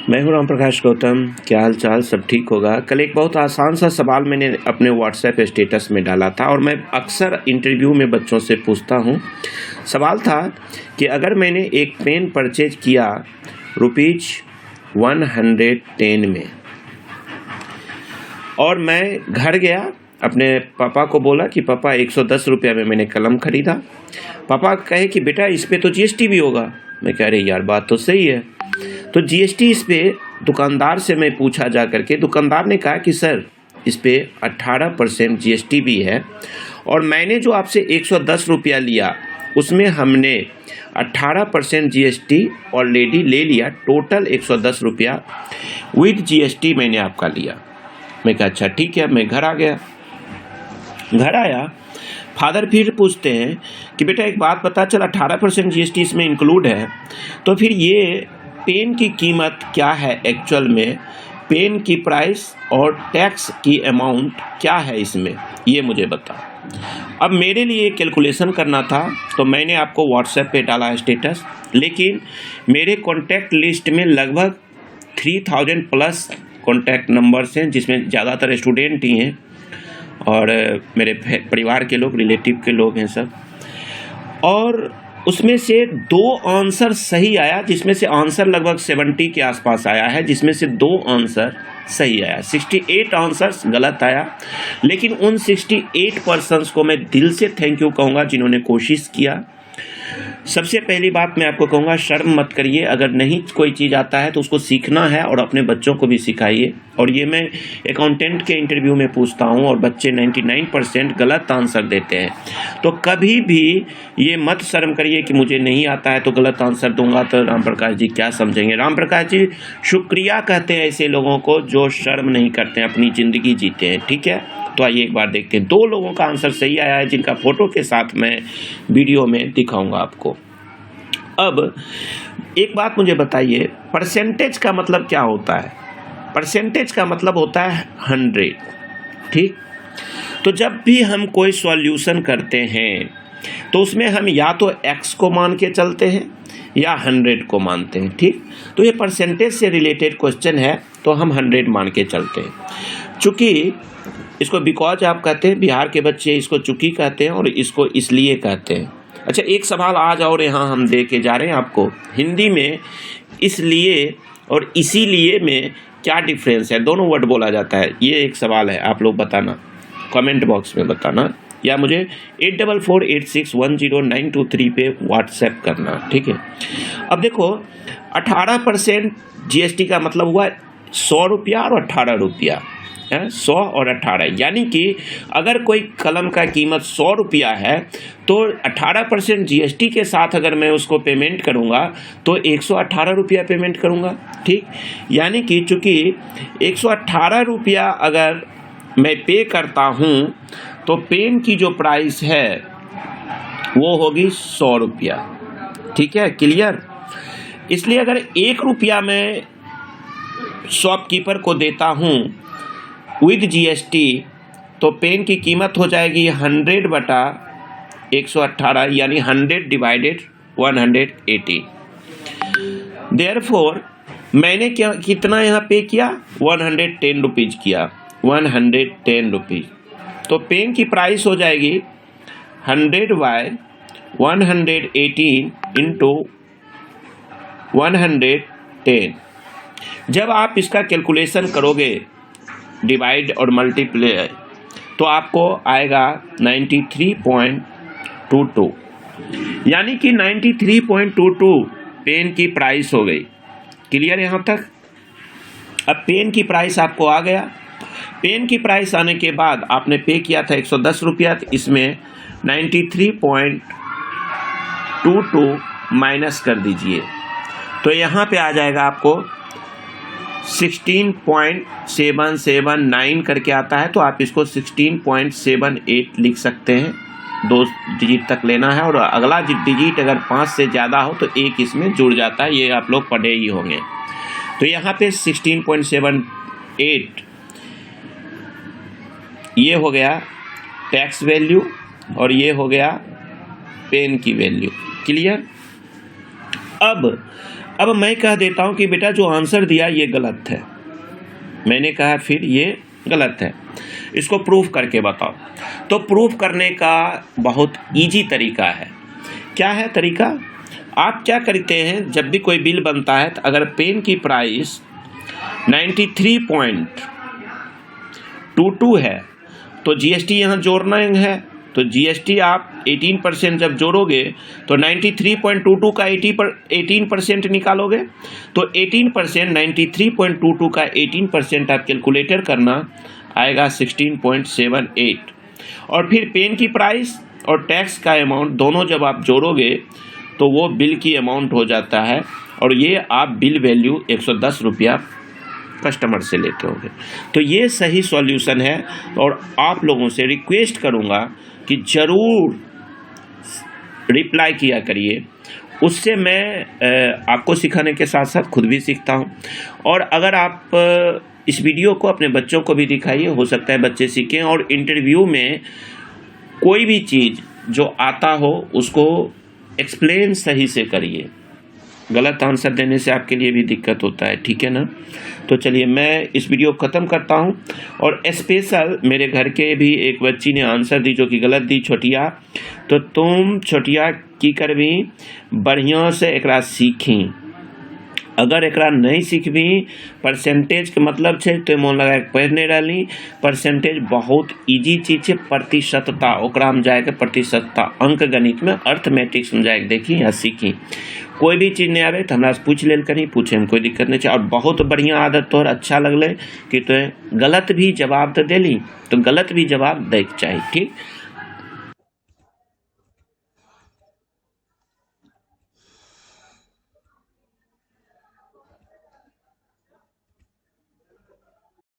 मैं हूं राम प्रकाश गौतम। क्या हाल चाल? सब ठीक होगा। कल एक बहुत आसान सा सवाल मैंने अपने व्हाट्सएप स्टेटस में डाला था और मैं अक्सर इंटरव्यू में बच्चों से पूछता हूं। सवाल था कि अगर मैंने एक पेन परचेज किया ₹110 में और मैं घर गया, अपने पापा को बोला कि पापा 110 रुपये में मैंने कलम खरीदा। पापा कहे कि बेटा इस पे तो जीएसटी भी होगा। मैं कह रही यार बात तो सही है। तो जीएसटी इस पे दुकानदार से मैं पूछा जा करके, दुकानदार ने कहा कि सर इस पे 18% जीएसटी भी है और मैंने जो आपसे 110 रुपया लिया उसमें हमने 18% जीएसटी ऑलरेडी ले लिया। टोटल 110 रुपया विद जीएसटी मैंने आपका लिया। मैं कहा अच्छा ठीक है। मैं घर आ गया। घर आया, फादर फिर पूछते हैं कि बेटा एक बात पता चला 18% जीएसटी इसमें इंक्लूड है, तो फिर ये पेन की कीमत क्या है एक्चुअल में, पेन की प्राइस और टैक्स की अमाउंट क्या है इसमें, ये मुझे बता। अब मेरे लिए कैलकुलेशन करना था तो मैंने आपको व्हाट्सएप पे डाला स्टेटस, लेकिन मेरे कॉन्टैक्ट लिस्ट में लगभग 3000 प्लस कॉन्टैक्ट नंबर्स हैं, जिसमें ज़्यादातर स्टूडेंट ही हैं और मेरे परिवार के लोग, रिलेटिव के लोग हैं सब। और उसमें से 2 आंसर सही आया, जिसमें से आंसर लगभग 70 के आसपास आया है, जिसमें से 2 आंसर सही आया। 68 आंसर्स गलत आया। लेकिन उन 68 पर्सन्स को मैं दिल से थैंक यू कहूँगा जिन्होंने कोशिश किया। सबसे पहली बात मैं आपको कहूँगा, शर्म मत करिए। अगर नहीं कोई चीज़ आता है तो उसको सीखना है और अपने बच्चों को भी सिखाइए। और ये मैं अकाउंटेंट के इंटरव्यू में पूछता हूँ और बच्चे 99% गलत आंसर देते हैं। तो कभी भी ये मत शर्म करिए कि मुझे नहीं आता है तो गलत आंसर दूंगा तो राम प्रकाश जी क्या समझेंगे। राम प्रकाश जी शुक्रिया कहते हैं ऐसे लोगों को जो शर्म नहीं करते हैं, अपनी ज़िंदगी जीते हैं। ठीक है, तो आइए एक बार देखते हैं। 2 लोगों का आंसर सही आया है, जिनका फोटो के साथ मैं वीडियो में दिखाऊंगा आपको। अब एक बात मुझे बताइए, परसेंटेज का मतलब क्या होता है? परसेंटेज का मतलब होता है 100। ठीक, तो जब भी हम कोई सॉल्यूशन करते हैं तो उसमें हम या तो x को मान के चलते हैं या 100 को मानते हैं। ठीक, तो ये परसेंटेज से रिलेटेड क्वेश्चन है तो हम 100 मान के चलते हैं। चूँकि इसको बिकॉज आप कहते हैं, बिहार के बच्चे इसको चूँकि कहते हैं और इसको इसलिए कहते हैं। अच्छा, एक सवाल आज और यहाँ हम दे के जा रहे हैं आपको। हिंदी में इसलिए और इसीलिए में क्या डिफरेंस है? दोनों वर्ड बोला जाता है। ये एक सवाल है, आप लोग बताना, कमेंट बॉक्स में बताना या मुझे 8448610923 पे व्हाट्सएप करना। ठीक है, अब देखो 18% जीएसटी का मतलब हुआ 100 रुपया और 18 रुपया। 100 और 18, यानी कि अगर कोई कलम का कीमत 100 रुपया है तो 18% जीएसटी के साथ अगर मैं उसको पेमेंट करूंगा तो 118 रुपया पेमेंट करूंगा। ठीक, यानी कि चूँकि 118 रुपया अगर मैं पे करता हूं तो पेन की जो प्राइस है वो होगी 100 रुपया। ठीक है, क्लियर? इसलिए अगर 1 रुपया मैं शॉपकीपर को देता हूं विद जीएसटी तो पेन की कीमत हो जाएगी 100/118, यानी 100 डिवाइडेड 180। देयरफॉर मैंने कितना यहाँ पे किया? 110 रुपीज़ किया, 110 रुपीज़। तो पेन की प्राइस हो जाएगी 100/118 इंटू 110। जब आप इसका कैलकुलेशन करोगे, डिवाइड और मल्टीप्लाई, तो आपको आएगा 93.22, यानी कि 93.22 पेन की प्राइस हो गई। क्लियर यहाँ तक? अब पेन की प्राइस आपको आ गया। पेन की प्राइस आने के बाद आपने पे किया था 110 रुपया, तो इसमें 93.22 माइनस कर दीजिए तो यहाँ पे आ जाएगा आपको 16.779 करके आता है। तो आप इसको 16.78 लिख सकते हैं। 2 डिजिट तक लेना है और अगला डिजिट अगर 5 से ज़्यादा हो तो 1 इसमें जुड़ जाता है। ये आप लोग पढ़े ही होंगे। तो यहाँ पे 16.78 ये हो गया टैक्स वैल्यू और ये हो गया पेन की वैल्यू। क्लियर? अब अब मैं कह देता हूँ कि बेटा जो आंसर दिया ये गलत है, मैंने कहा फिर ये गलत है, इसको प्रूफ करके बताओ। तो प्रूफ करने का बहुत इजी तरीका है। क्या है तरीका? आप क्या करते हैं, जब भी कोई बिल बनता है तो अगर पेन की प्राइस 93.22 है तो जीएसटी यहाँ जोड़ना है, तो जीएसटी आप 18% जब जोड़ोगे तो 93.22 का 18% निकालोगे, तो 18% 93.22 का 18% आप कैलकुलेटर करना आएगा 16.78, और फिर पेन की प्राइस और टैक्स का अमाउंट दोनों जब आप जोड़ोगे तो वो बिल की अमाउंट हो जाता है, और ये आप बिल वैल्यू 110 रुपया कस्टमर से लेते होंगे। तो ये सही सॉल्यूशन है, और आप लोगों से रिक्वेस्ट करूँगा कि ज़रूर रिप्लाई किया करिए, उससे मैं आपको सिखाने के साथ साथ खुद भी सीखता हूँ। और अगर आप इस वीडियो को अपने बच्चों को भी दिखाइए, हो सकता है बच्चे सीखें, और इंटरव्यू में कोई भी चीज़ जो आता हो उसको एक्सप्लेन सही से करिए, गलत आंसर देने से आपके लिए भी दिक्कत होता है, ठीक है ना। तो चलिए मैं इस वीडियो को ख़त्म करता हूँ। और स्पेशल मेरे घर के भी एक बच्ची ने आंसर दी जो कि गलत दी, छोटिया, तो तुम छोटिया की करबी बढ़िया से एकरा सीखी, अगर एकरा नहीं सीखबी परसेंटेज के मतलब है तो मन लगा के पढ़ नहीं रही। परसेंटेज बहुत इजी चीज़ है, प्रतिशतता ओकरा में जाके प्रतिशतता अंक गणित में अर्थमेटिक्स में जाके देखी या सीखी। कोई भी चीज़ नहीं आवे तो हमरा से पूछ लेल करी, पूछे में कोई दिक्कत नहीं है। और बहुत बढ़िया आदत तोहर अच्छा लगले कि तो गलत भी जवाब तो देली तो गलत भी जवाब दैके चाहिए, ठीक।